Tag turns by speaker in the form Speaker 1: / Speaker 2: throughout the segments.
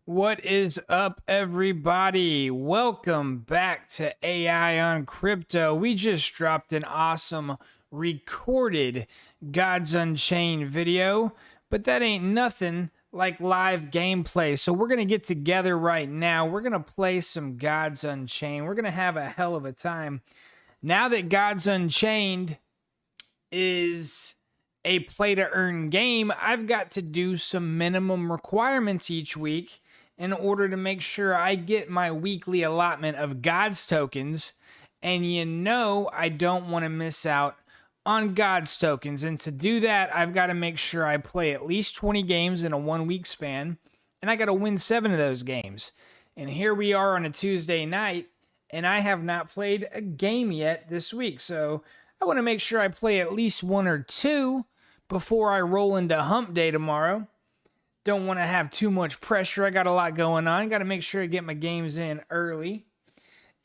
Speaker 1: What is up, everybody? Welcome back to AI on Crypto. We just dropped an awesome recorded Gods Unchained video, but that ain't nothing like live gameplay. So we're going to get together right now. We're going to play some Gods Unchained. We're going to have a hell of a time. Now that Gods Unchained is a play to earn game, I've got to do some minimum requirements each week in order to make sure I get my weekly allotment of God's tokens. And you know I don't want to miss out on God's tokens. And to do that, I've got to make sure I play at least 20 games in a 1 week span. And I got to win 7 of those games. And here we are on a Tuesday night, and I have not played a game yet this week. So I want to make sure I play at least 1 or 2 before I roll into hump day tomorrow. Don't want to have too much pressure. I got a lot going on. Got to make sure I get my games in early.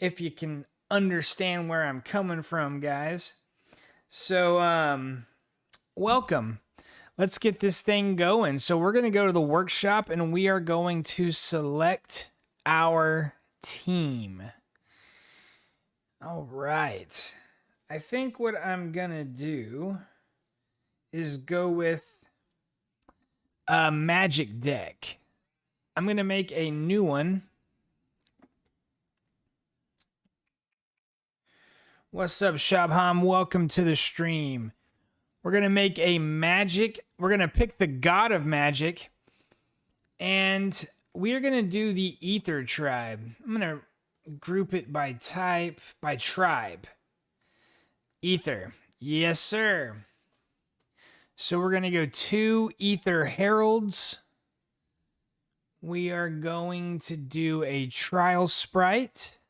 Speaker 1: If you can understand where I'm coming from, guys. So, welcome. Let's get this thing going. So we're going to go to the workshop, and we are going to select our team. All right. I think what I'm going to do is go with a magic deck. I'm going to make a new one. What's up, Shabham? Welcome to the stream. We're going to make a magic. We're going to pick the god of magic. And we're going to do the Ether tribe. I'm going to group it by type, by tribe. Ether. Yes, sir. So we're going to go 2 Ether Heralds. We are going to do a Trial Sprite.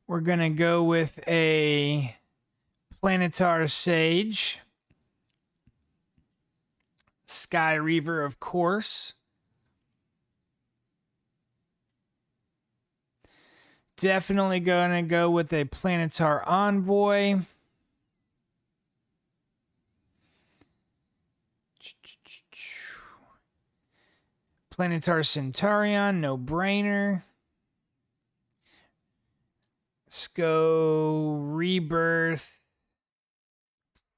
Speaker 1: We're going to go with a Planetar Sage. Sky Reaver, of course. Definitely going to go with a Planetar Envoy. Planetar Centaurion, no brainer. Let's go Rebirth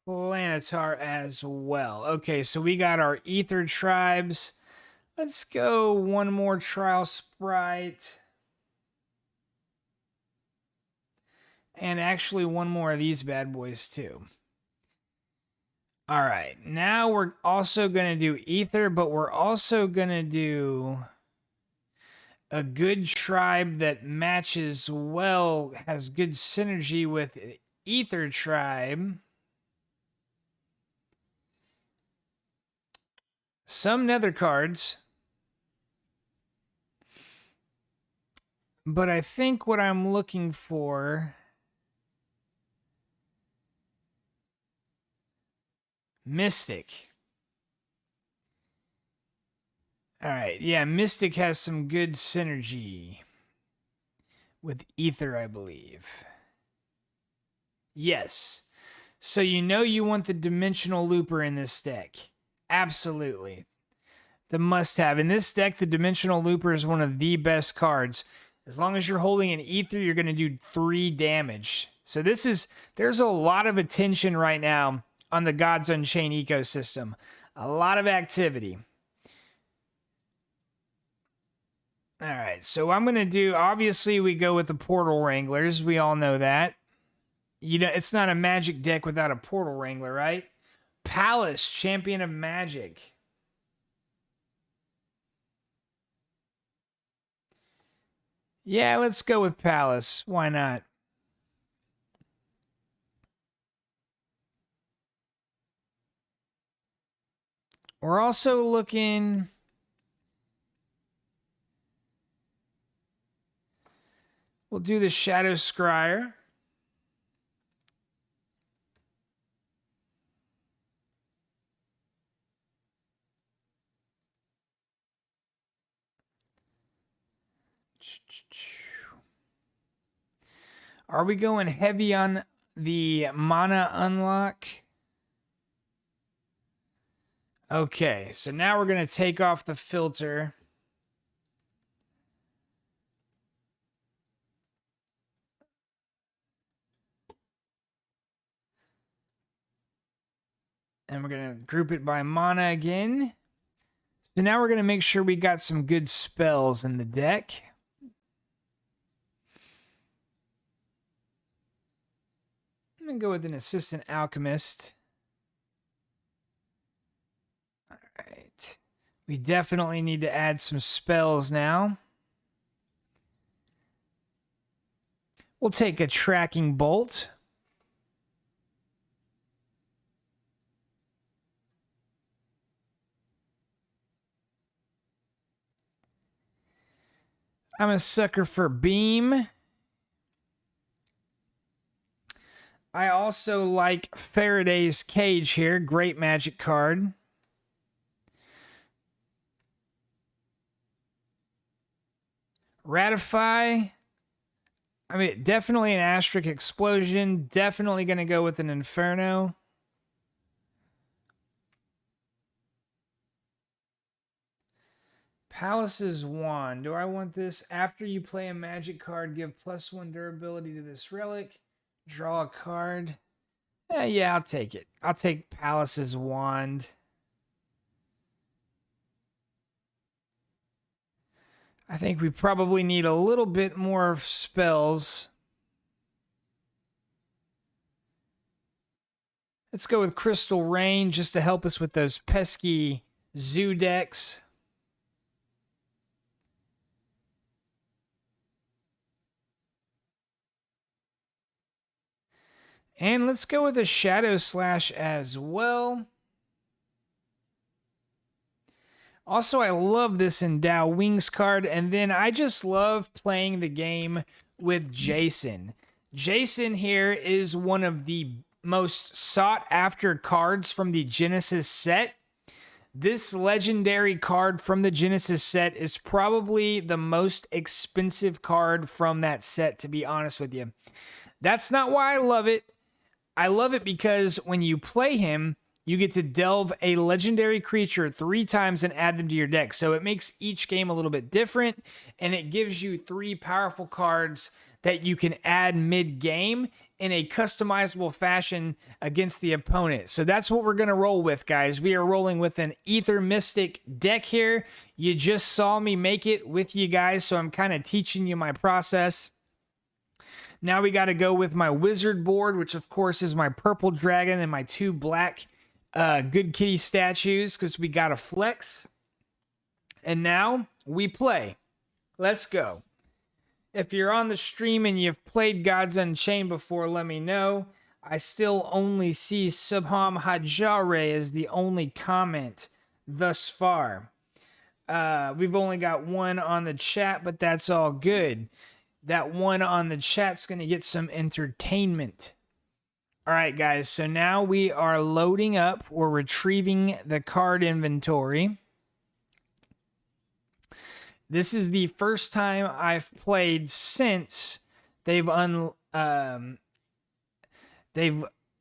Speaker 1: Planetar as well. Okay, so we got our Ether tribes. Let's go one more Trial Sprite. And actually one more of these bad boys too. All right, now we're also going to do Ether, but we're also going to do a good tribe that matches well, has good synergy with Ether tribe. Some nether cards. But I think what I'm looking for... Mystic. All right, yeah, Mystic has some good synergy with Ether, I believe. Yes. So you know you want the Dimensional Looper in this deck. Absolutely. The must-have. In this deck, the Dimensional Looper is one of the best cards. As long as you're holding an Ether, you're going to do 3 damage. So there's a lot of attention right now on the Gods Unchained ecosystem. A lot of activity. All right, so I'm going to do, obviously we go with the Portal Wranglers. We all know that. You know, it's not a Magic deck without a Portal Wrangler, right? Palace, Champion of Magic. Yeah, let's go with Palace. Why not? We're also looking... We'll do the Shadow Scryer. Are we going heavy on the mana unlock? Okay, so now we're going to take off the filter. And we're going to group it by mana again. So now we're going to make sure we got some good spells in the deck. I'm going to go with an Assistant Alchemist. All right. We definitely need to add some spells now. We'll take a Tracking Bolt. I'm a sucker for Beam. I also like Faraday's Cage here. Great magic card. Ratify. I mean, definitely an Astric Explosion. Definitely going to go with an Inferno. Palace's Wand. Do I want this? After you play a magic card, give +1 durability to this relic. Draw a card. Yeah, I'll take it. I'll take Palace's Wand. I think we probably need a little bit more spells. Let's go with Crystal Rain just to help us with those pesky zoo decks. And let's go with a Shadow Slash as well. Also, I love this Endow Wings card. And then I just love playing the game with Jason. Jason here is one of the most sought after cards from the Genesis set. This legendary card from the Genesis set is probably the most expensive card from that set, to be honest with you. That's not why I love it. I love it because when you play him, you get to delve a legendary creature 3 times and add them to your deck. So it makes each game a little bit different, and it gives you 3 powerful cards that you can add mid-game in a customizable fashion against the opponent. So that's what we're going to roll with, guys. We are rolling with an Ether Mystic deck here. You just saw me make it with you guys, so I'm kind of teaching you my process. Now we got to go with my wizard board, which of course is my purple dragon and my 2 black good kitty statues, because we got to flex. And now we play. Let's go. If you're on the stream and you've played Gods Unchained before, let me know. I still only see Subham Hajare as the only comment thus far. We've only got 1 on the chat, but that's all good. That 1 on the chat's going to get some entertainment. All right, guys, so now we are loading up. We're retrieving the card inventory. This is the first time I've played since they've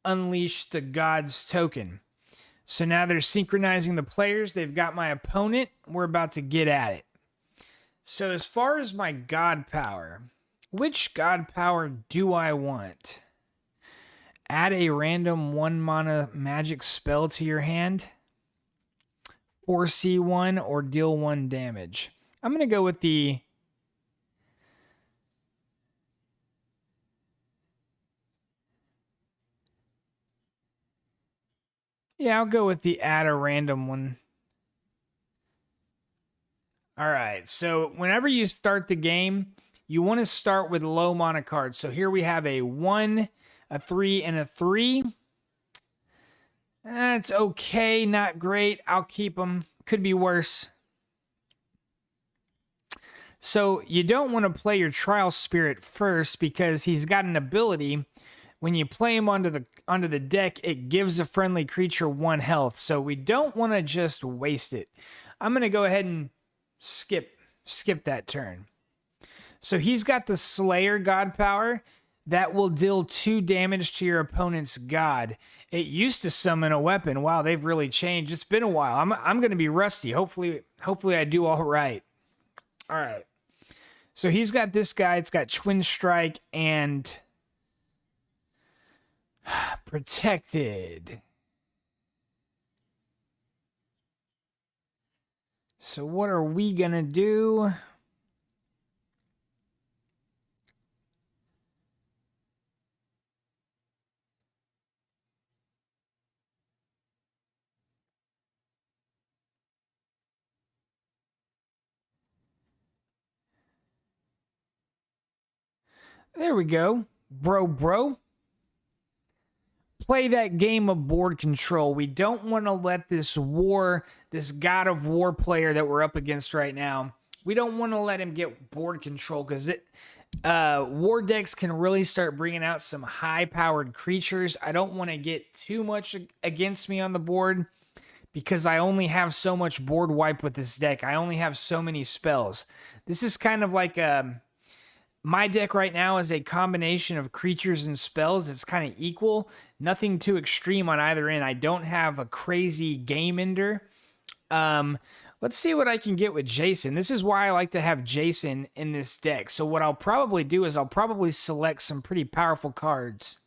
Speaker 1: unleashed the Gods token. So now they're synchronizing the players. They've got my opponent. We're about to get at it. So as far as my God power, which God power do I want? Add a random 1 mana magic spell to your hand. Foresee 1 or deal 1 damage. I'm going to go with the... Yeah, I'll go with the add a random one. All right, so whenever you start the game, you want to start with low mana cards. So here we have a 1, a 3, and a 3. That's okay, not great. I'll keep them. Could be worse. So you don't want to play your Trial Spirit first because he's got an ability. When you play him onto the deck, it gives a friendly creature 1 health. So we don't want to just waste it. I'm going to go ahead and skip that turn. So he's got the Slayer God power. that will deal 2 damage to your opponent's god. It used to summon a weapon. Wow, they've really changed. It's been a while. I'm going to be rusty. Hopefully I do all right. All right. So he's got this guy. It's got Twin Strike and Protected. So what are we going to do? There we go. Bro. Play that game of board control. We don't want to let this God of War player that we're up against right now, we don't want to let him get board control because war decks can really start bringing out some high-powered creatures. I don't want to get too much against me on the board because I only have so much board wipe with this deck. I only have so many spells. This is kind of like my deck right now is a combination of creatures and spells. It's kind of equal. Nothing too extreme on either end. I don't have a crazy game ender. Let's see what I can get with Jason. This is why I like to have Jason in this deck. So what I'll probably do is I'll probably select some pretty powerful cards.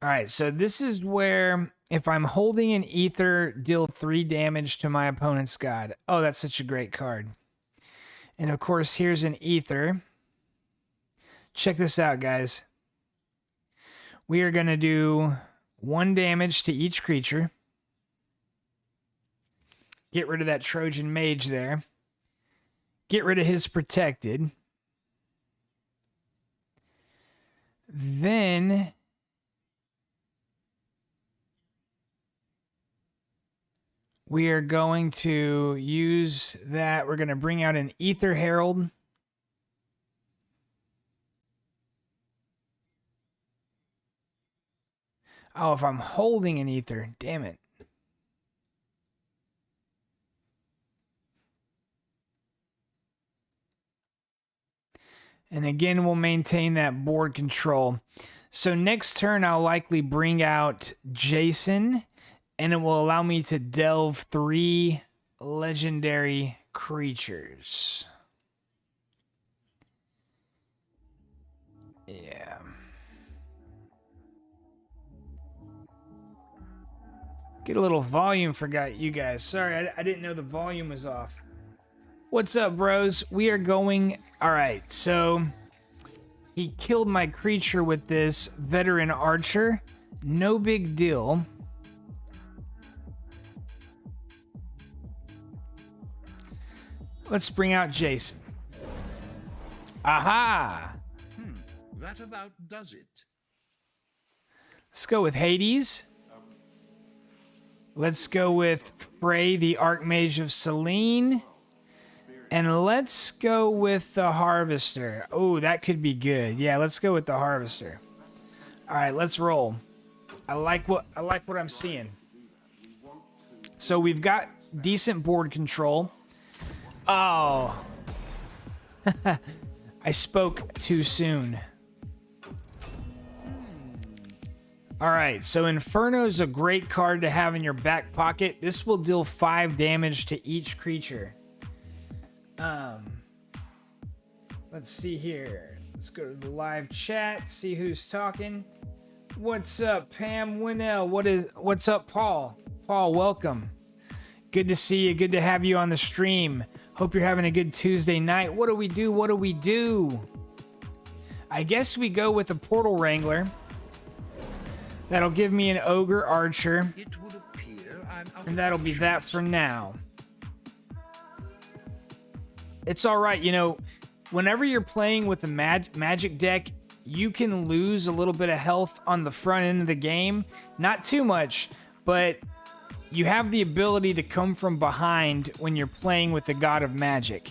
Speaker 1: All right, so this is where if I'm holding an ether, deal 3 damage to my opponent's god. Oh, that's such a great card. And of course, here's an ether. Check this out, guys. We are going to do 1 damage to each creature. Get rid of that Trojan Mage there. Get rid of his Protected. Then we are going to use that. We're going to bring out an Ether Herald. Oh, if I'm holding an Ether, damn it. And again, we'll maintain that board control. So next turn, I'll likely bring out Jason, and it will allow me to delve 3 legendary creatures. Yeah. Get a little volume for you guys. Sorry, I didn't know the volume was off. What's up, bros? We are going... Alright, so... He killed my creature with this veteran archer. No big deal. Let's bring out Jason. Aha!
Speaker 2: That about does it.
Speaker 1: Let's go with Hades. Let's go with Frey, the Archmage of Selene. And let's go with the Harvester. Oh, that could be good. Yeah, let's go with the Harvester. All right, let's roll. I like what I'm seeing. So we've got decent board control. Oh. I spoke too soon. All right, so Inferno's a great card to have in your back pocket. This will deal 5 damage to each creature. Let's see here. Let's go to the live chat, see who's talking. What's up, Pam Winnell? What's up, Paul? Paul, welcome. Good to see you. Good to have you on the stream. Hope you're having a good Tuesday night. What do we do? What do we do? I guess we go with a Portal Wrangler. That'll give me an Ogre Archer.
Speaker 2: It would appear
Speaker 1: And that'll be that for now. It's all right, you know, whenever you're playing with a magic deck, you can lose a little bit of health on the front end of the game. Not too much, but you have the ability to come from behind when you're playing with the God of Magic.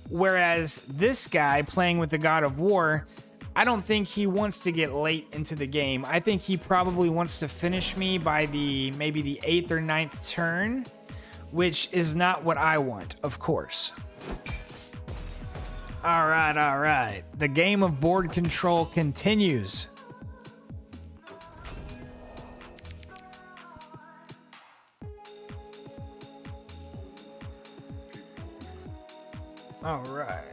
Speaker 1: Whereas this guy playing with the God of War, I don't think he wants to get late into the game. I think he probably wants to finish me by maybe the 8th or 9th turn, which is not what I want, of course. All right. The game of board control continues. All right.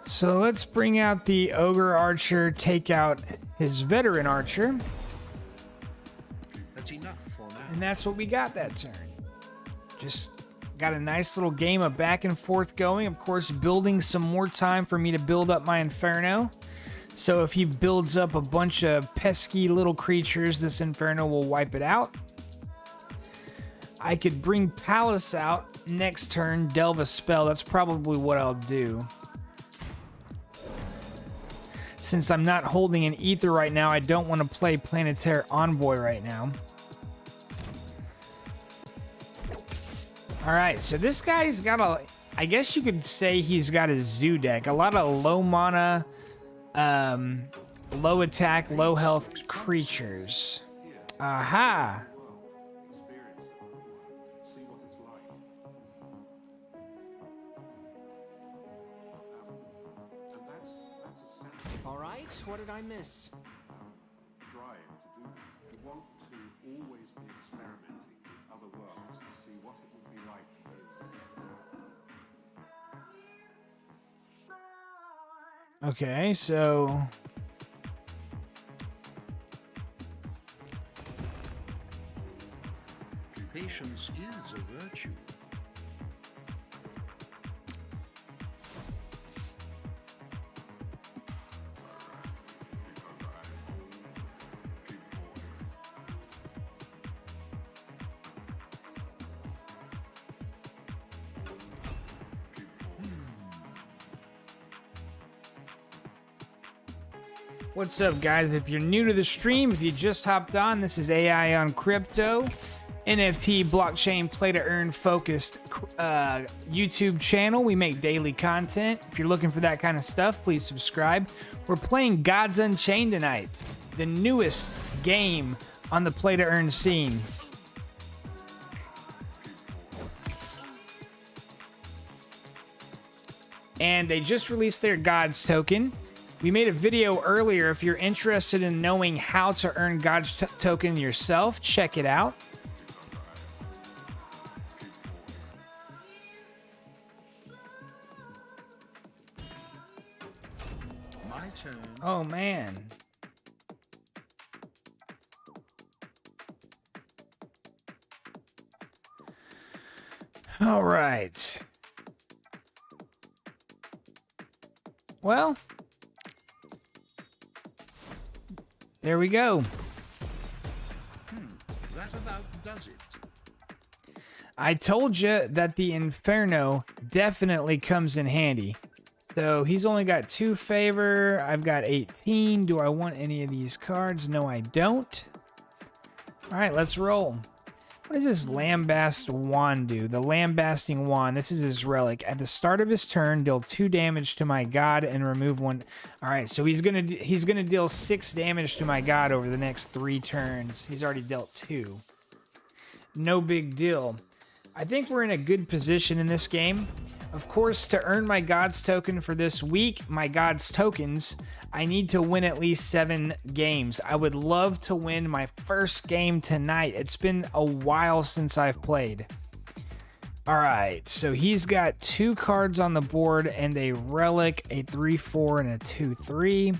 Speaker 1: So let's bring out the Ogre Archer, take out his Veteran Archer.
Speaker 2: That's enough for now.
Speaker 1: And that's what we got that turn. Just got a nice little game of back and forth going. Of course, building some more time for me to build up my Inferno. So if he builds up a bunch of pesky little creatures, this Inferno will wipe it out. I could bring Palace out next turn, delve a spell. That's probably what I'll do. Since I'm not holding an Ether right now, I don't want to play Planetary Envoy right now. Alright, so this guy's got a... I guess you could say he's got a zoo deck. A lot of low mana, low attack, low health creatures. Aha!
Speaker 3: Alright, what did I miss?
Speaker 4: Trying to do. You want to always be experimenting with other worlds to see what it would be like to live.
Speaker 1: Okay, so...
Speaker 2: Patience is a virtue.
Speaker 1: What's up, guys? If you're new to the stream, if you just hopped on, this is AI on Crypto, NFT, blockchain, play to earn focused YouTube channel. We make daily content. If you're looking for that kind of stuff, please subscribe. We're playing Gods Unchained tonight, the newest game on the play to earn scene. And they just released their Gods token. We made a video earlier. If you're interested in knowing how to earn Gods token yourself, check it out.
Speaker 2: My turn.
Speaker 1: Oh, man. All right. Well, there we go.
Speaker 2: That about does it.
Speaker 1: I told you that the Inferno definitely comes in handy. So he's only got 2 favor. I've got 18. Do I want any of these cards? No, I don't. All right, let's roll. What does this Lambast Wand do? The Lambasting Wand. This is his relic. At the start of his turn, deal 2 damage to my god and remove 1. All right, so he's gonna deal 6 damage to my god over the next 3 turns. He's already dealt 2. No big deal. I think we're in a good position in this game. Of course, to earn my God's token for this week, my God's tokens, I need to win at least 7 games. I would love to win my first game tonight. It's been a while since I've played. All right, so he's got 2 cards on the board and a relic, a 3/4, and a 2/3.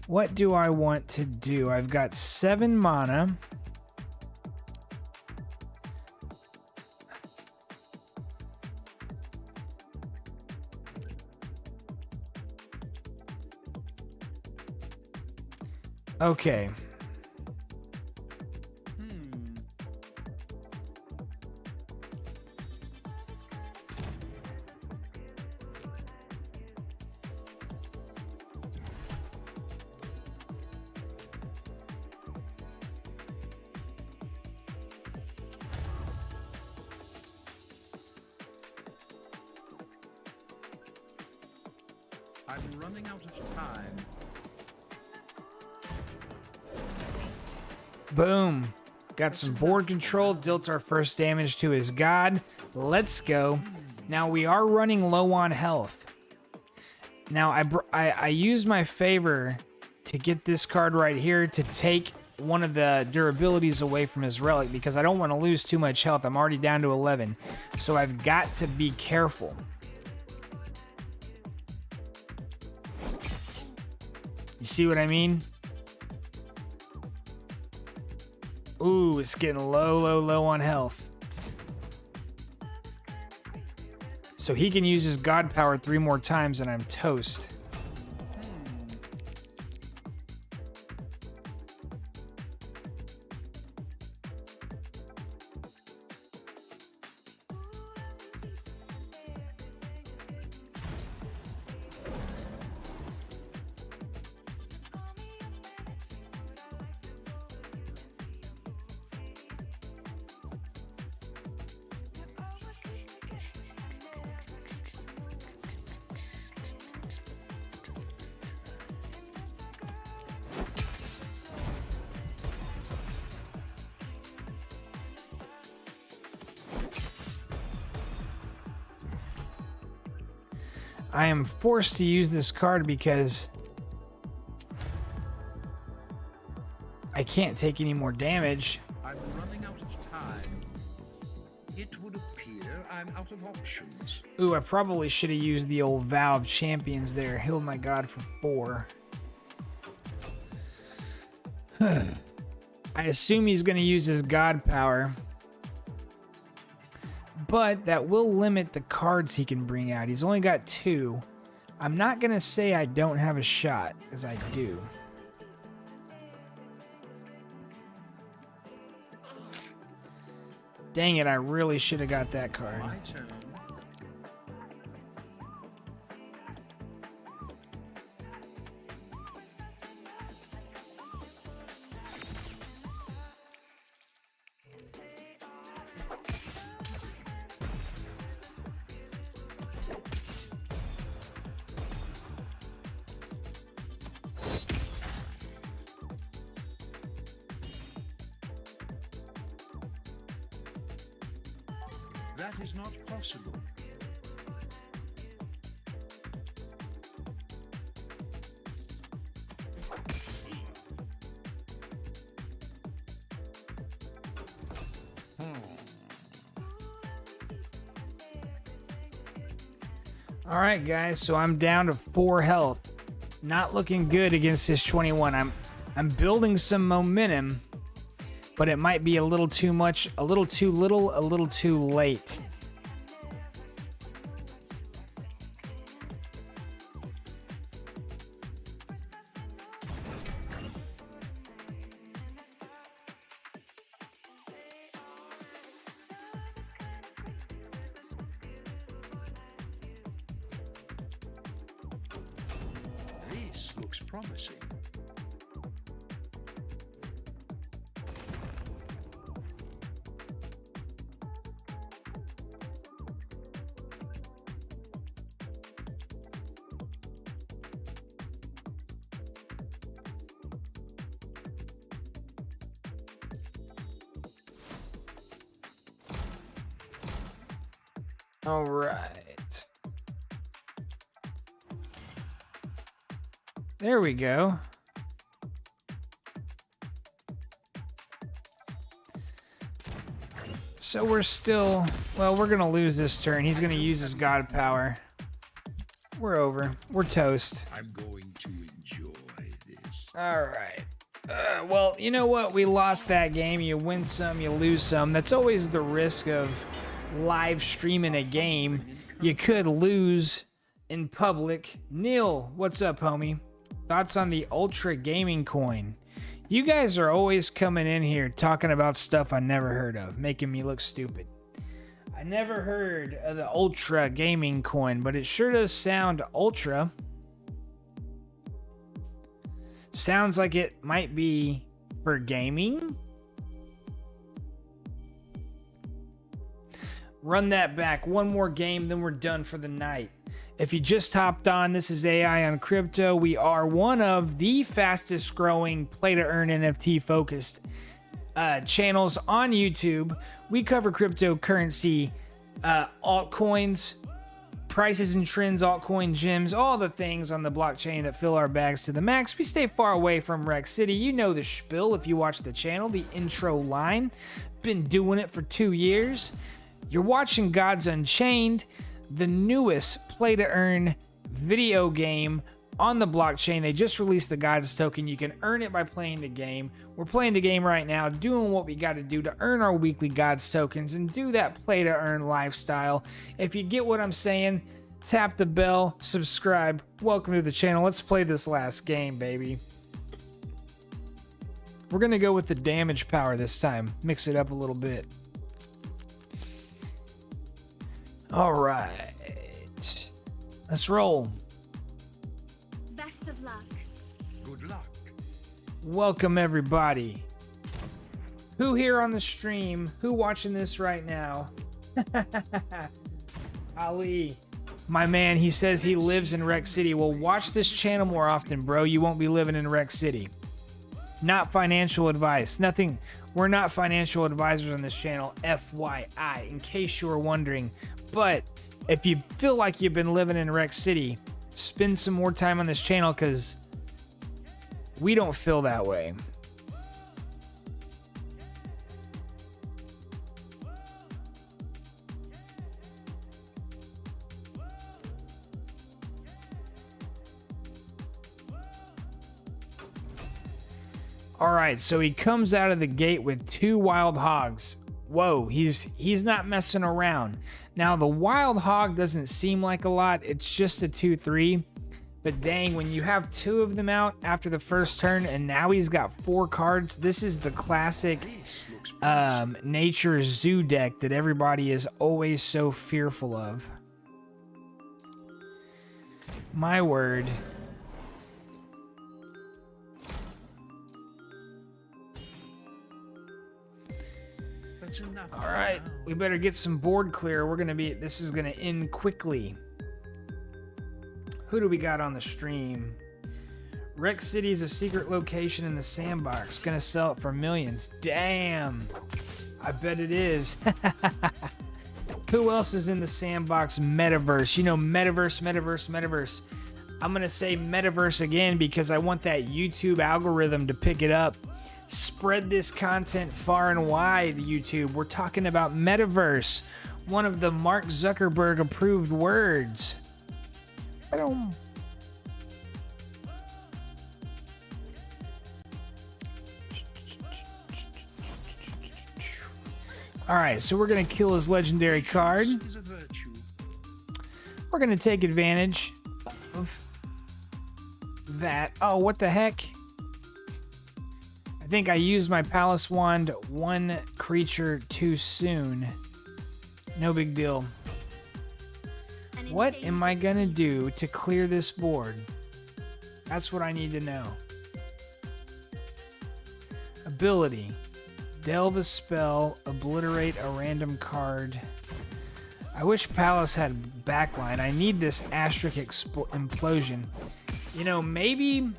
Speaker 1: What do I want to do? I've got 7 mana. Okay.
Speaker 2: I'm running out of time.
Speaker 1: Boom. Got some board control, dealt our first damage to his god. Let's go. Now we are running low on health. Now I used my favor to get this card right here to take one of the durabilities away from his relic because I don't want to lose too much health. I'm already down to 11. So I've got to be careful. You see what I mean? Ooh, it's getting low on health. So he can use his god power 3 more times and I'm toast. I am forced to use this card because I can't take any more damage.
Speaker 2: I'm running out of time. It would appear I'm out of options.
Speaker 1: Ooh, I probably should have used the old Valve Champions there. Heal my god for 4. I assume he's going to use his god power. But that will limit the cards he can bring out. He's only got 2. I'm not going to say I don't have a shot, because I do. Dang it, I really should have got that card.
Speaker 2: My turn. That is not possible.
Speaker 1: All right, guys, so I'm down to 4 health. Not looking good against this 21. I'm building some momentum, but it might be a little too much, a little too little, a little too late.
Speaker 2: This looks promising.
Speaker 1: All right. There we go. So we're still, well, we're going to lose this turn. He's going to use his god power. We're over. We're toast.
Speaker 2: I'm going to enjoy this.
Speaker 1: All right. Well, you know what? We lost that game. You win some, you lose some. That's always the risk of live streaming a game. You could lose in public. Neil, what's up, homie? Thoughts on the Ultra Gaming coin? You guys are always coming in here talking about stuff I never heard of, making me look stupid. I never heard of the Ultra Gaming coin, but it sure does sound ultra. Sounds like it might be for gaming. Run that back. One more game, then we're done for the night. If you just hopped on, this is AI on Crypto. We are one of the fastest growing play to earn NFT focused channels on YouTube. We cover cryptocurrency, altcoins, prices and trends, altcoin gems, all the things on the blockchain that fill our bags to the max. We stay far away from Rec City. You know the spiel if you watch the channel, the intro line. Been doing it for 2 years. You're watching Gods Unchained, the newest play-to-earn video game on the blockchain. They just released the Gods token. You can earn it by playing the game. We're playing the game right now, doing what we got to do to earn our weekly Gods tokens and do that play-to-earn lifestyle. If you get what I'm saying, tap the bell, subscribe. Welcome to the channel. Let's play this last game, baby. We're going to go with the damage power this time. Mix it up a little bit. All right. Let's roll.
Speaker 3: Best of luck.
Speaker 2: Good luck.
Speaker 1: Welcome, everybody. Who here on the stream? Who watching this right now? Ali, my man, he says he lives in Rec City. Well, watch this channel more often, bro. You won't be living in Rec City. Not financial advice. Nothing. We're not financial advisors on this channel, FYI, in case you were wondering. But if you feel like you've been living in Rec City, spend some more time on this channel because we don't feel that way. All right, so he comes out of the gate with 2 wild hogs. Whoa, he's not messing around. Now, the wild hog doesn't seem like a lot. It's just a 2/3. But dang, when you have 2 of them out after the first turn and now he's got 4 cards, this is the classic nature zoo deck that everybody is always so fearful of. My word.
Speaker 2: That's enough.
Speaker 1: All right, we better get some board clear. This is gonna end quickly. Who do we got on the stream? Rec City is a secret location in the sandbox. Gonna sell it for millions. Damn, I bet it is. Who else is in the sandbox? Metaverse. You know, Metaverse. I'm gonna say Metaverse again because I want that YouTube algorithm to pick it up. Spread this content far and wide, YouTube. We're talking about Metaverse, one of the Mark Zuckerberg approved words. All right, so we're going to kill his legendary card.
Speaker 2: Is a virtue.
Speaker 1: We're going to take advantage of that. Oh, what the heck? I think I used my Palace Wand 1 creature too soon. No big deal. What am I gonna do to clear this board? That's what I need to know. Ability. Delve a spell, obliterate a random card. I wish Palace had backline. I need this Astric Implosion. You know, maybe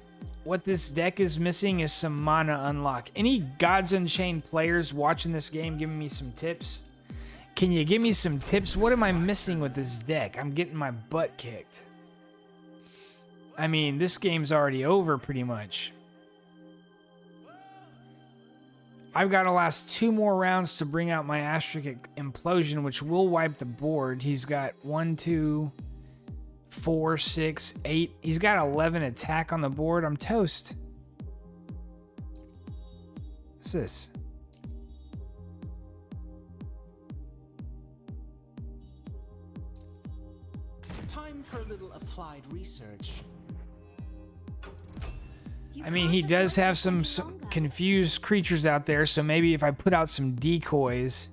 Speaker 1: what this deck is missing is some mana unlock. Any Gods Unchained players watching this game giving me some tips? Can you give me some tips? What am I missing with this deck? I'm getting my butt kicked. I mean, this game's already over pretty much. I've got to last 2 more rounds to bring out my Astric Implosion, which will wipe the board. He's got 1, 2, 4, 6, 8. He's got 11 attack on the board. I'm toast. What's this?
Speaker 5: Time for a little applied research.
Speaker 1: I mean, he does have some confused creatures out there, so maybe if I put out some decoys.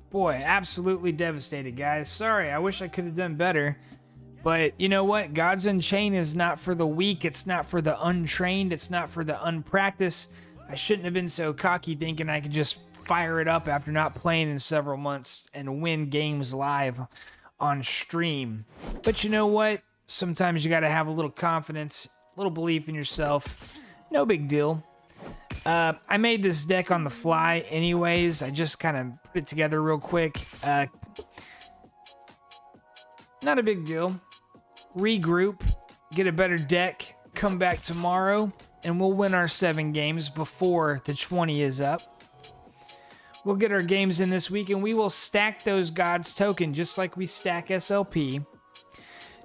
Speaker 1: Boy, absolutely devastated, guys. Sorry, I wish I could have done better. But you know what? Gods Unchained is not for the weak. It's not for the untrained. It's not for the unpracticed. I shouldn't have been so cocky thinking I could just fire it up after not playing in several months and win games live on stream. But you know what? Sometimes you got to have a little confidence, a little belief in yourself. No big deal. I made this deck on the fly anyways. I just kind of put it together real quick. Not a big deal. Regroup, get a better deck, come back tomorrow, and we'll win our 7 games before the 20 is up. We'll get our games in this week, and we will stack those gods token just like we stack SLP,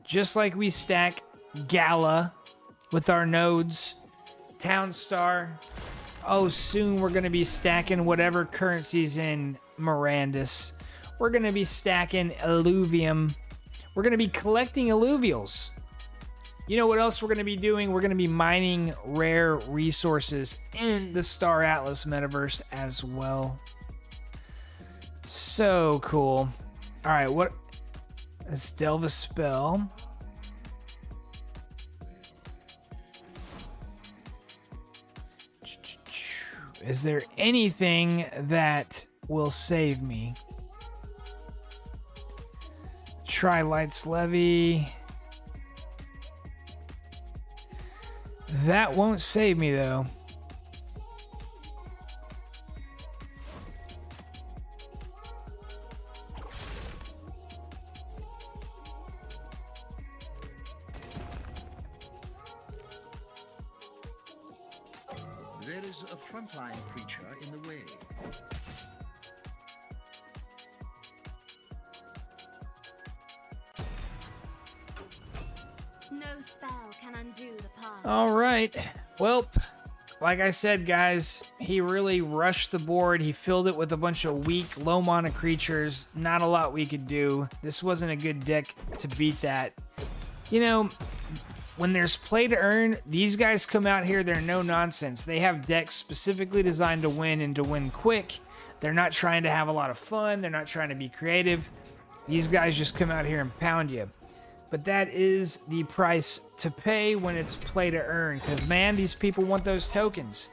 Speaker 1: just like we stack Gala with our nodes, Townstar. Oh, soon we're going to be stacking whatever currency's in Mirandus. We're going to be stacking Alluvium. We're going to be collecting alluvials. You know what else we're going to be doing? We're going to be mining rare resources in the Star Atlas metaverse as well. So cool. All right, let's delve a spell. Is there anything that will save me? Try Light's Levy. That won't save me though.
Speaker 2: There is a frontline creature in the way.
Speaker 3: No spell can undo the past.
Speaker 1: All right. Well, like I said, guys, he really rushed the board. He filled it with a bunch of weak, low mana creatures. Not a lot we could do. This wasn't a good deck to beat that. You know, when there's play to earn, these guys come out here, they're no nonsense. They have decks specifically designed to win and to win quick. They're not trying to have a lot of fun. They're not trying to be creative. These guys just come out here and pound you. But that is the price to pay when it's play to earn. Because, man, these people want those tokens.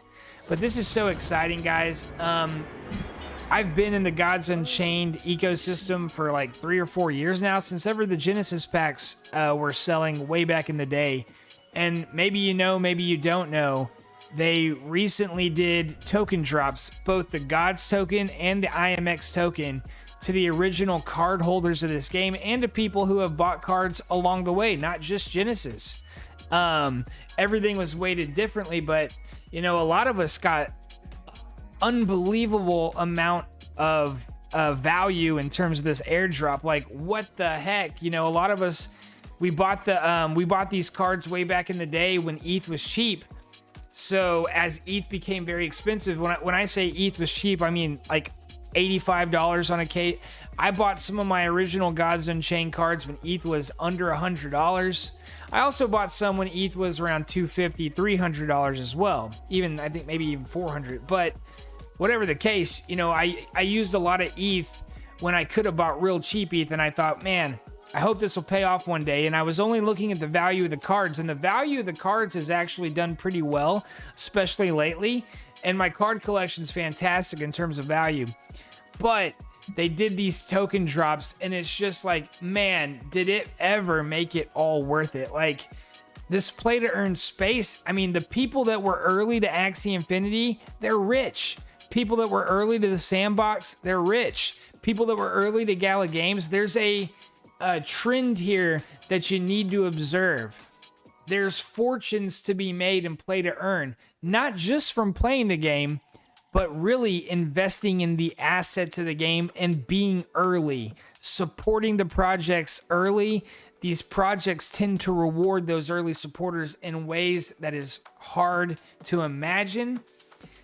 Speaker 1: But this is so exciting, guys. I've been in the Gods Unchained ecosystem for like 3 or 4 years now, since ever the Genesis packs were selling way back in the day. And maybe you know, maybe you don't know, they recently did token drops, both the Gods token and the IMX token, to the original card holders of this game and to people who have bought cards along the way, not just Genesis. Everything was weighted differently, but you know, a lot of us got unbelievable amount of value in terms of this airdrop. Like, what the heck? You know, a lot of us, we bought these cards way back in the day when ETH was cheap. So as ETH became very expensive, when I say ETH was cheap, I mean like $85 on a case. I bought some of my original Gods Unchained cards when ETH was under $100. I also bought some when ETH was around $250, $300 as well. Even, I think maybe even $400. But whatever the case, you know, I used a lot of ETH when I could have bought real cheap ETH, and I thought, man, I hope this will pay off one day. And I was only looking at the value of the cards, and the value of the cards has actually done pretty well, especially lately. And my card collection's fantastic in terms of value. But they did these token drops, and it's just like, man, did it ever make it all worth it? Like, this play to earn space, I mean, the people that were early to Axie Infinity, they're rich. People that were early to the Sandbox, they're rich. People that were early to Gala Games, there's a trend here that you need to observe. There's fortunes to be made in play to earn, not just from playing the game, but really investing in the assets of the game and being early, supporting the projects early. These projects tend to reward those early supporters in ways that is hard to imagine.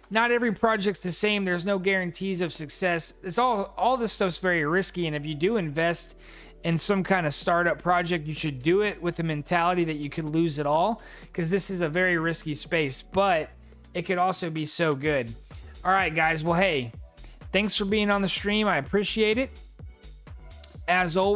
Speaker 1: Not every project's the same. There's no guarantees of success. It's all this stuff's very risky, and if you do invest in some kind of startup project, you should do it with the mentality that you could lose it all, because this is a very risky space, but it could also be so good. All right, guys. Well, hey, thanks for being on the stream. I appreciate it. As always,